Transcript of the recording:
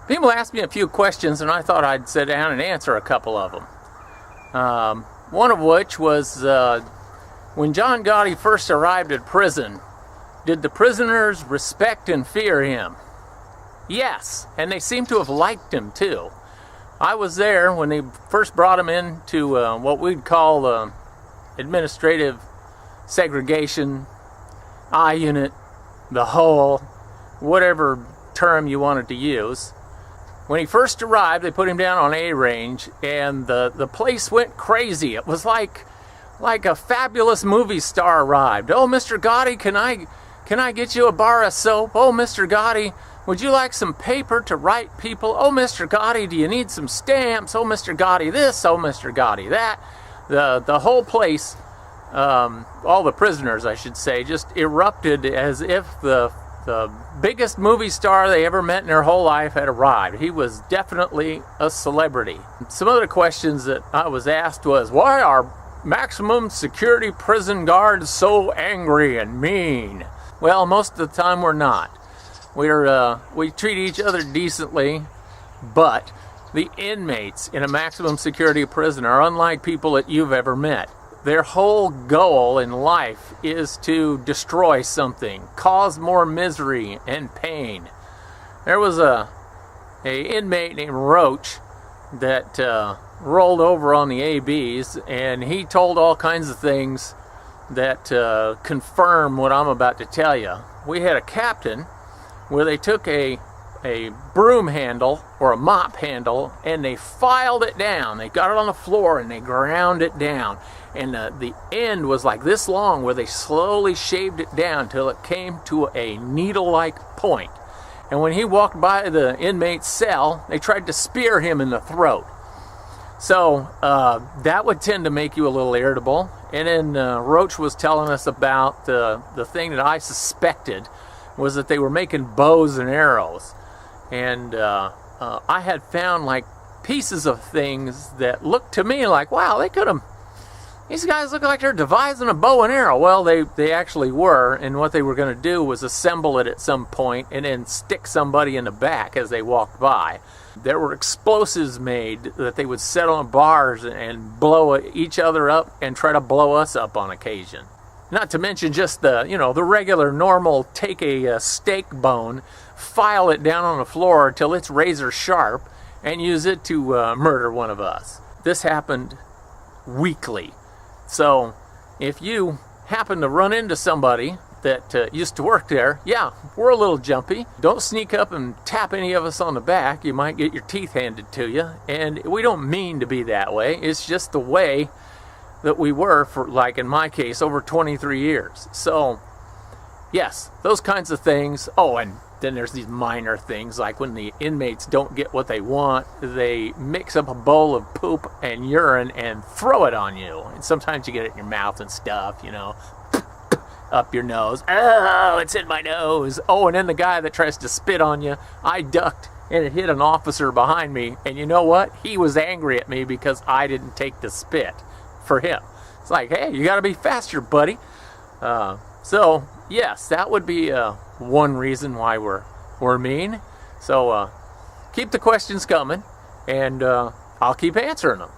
People asked me a few questions, and I thought I'd sit down and answer a couple of them. One of which was, when John Gotti first arrived at prison, did the prisoners respect and fear him? Yes, and they seem to have liked him too. I was there when they first brought him into what we'd call administrative segregation, I-unit, the hole, whatever term you wanted to use. When he first arrived, they put him down on A range, and the place went crazy. It was like a fabulous movie star arrived. Oh, Mr. Gotti, can I get you a bar of soap? Oh, Mr. Gotti, would you like some paper to write people? Oh, Mr. Gotti, do you need some stamps? Oh, Mr. Gotti this, oh, Mr. Gotti that. The whole place, all the prisoners, I should say, just erupted as if the biggest movie star they ever met in their whole life had arrived. He was definitely a celebrity. Some other questions that I was asked was, why are maximum security prison guards so angry and mean? Well, most of the time we're not. We treat each other decently, but the inmates in a maximum security prison are unlike people that you've ever met. Their whole goal in life is to destroy something, cause more misery and pain. There was a inmate named Roach that rolled over on the ABs, and he told all kinds of things that confirm what I'm about to tell you. We had a captain where they took a broom handle or a mop handle and they filed it down. They got it on the floor and they ground it down. And the end was like this long, where they slowly shaved it down till it came to a needle-like point. And when he walked by the inmate's cell, they tried to spear him in the throat. So that would tend to make you a little irritable. And then Roach was telling us about the thing that I suspected was that they were making bows and arrows. And I had found like pieces of things that looked to me like, wow, these guys look like they're devising a bow and arrow. Well, they actually were, and what they were going to do was assemble it at some point and then stick somebody in the back as they walked by. There were explosives made that they would set on bars and blow each other up and try to blow us up on occasion. Not to mention just the regular normal take a steak bone, file it down on the floor till it's razor sharp, and use it to murder one of us. This happened weekly. So if you happen to run into somebody that used to work there, yeah, we're a little jumpy. Don't sneak up and tap any of us on the back. You might get your teeth handed to you. And we don't mean to be that way. It's just the way that we were for, like in my case, over 23 years. So yes, those kinds of things. Oh, and then there's these minor things, like when the inmates don't get what they want, they mix up a bowl of poop and urine and throw it on you. And sometimes you get it in your mouth and stuff, up your nose. Oh, it's in my nose. Oh, and then the guy that tries to spit on you, I ducked and it hit an officer behind me. And you know what? He was angry at me because I didn't take the spit for him. It's like, hey, you got to be faster, buddy. So yes, that would be one reason why we're mean. So keep the questions coming, and I'll keep answering them.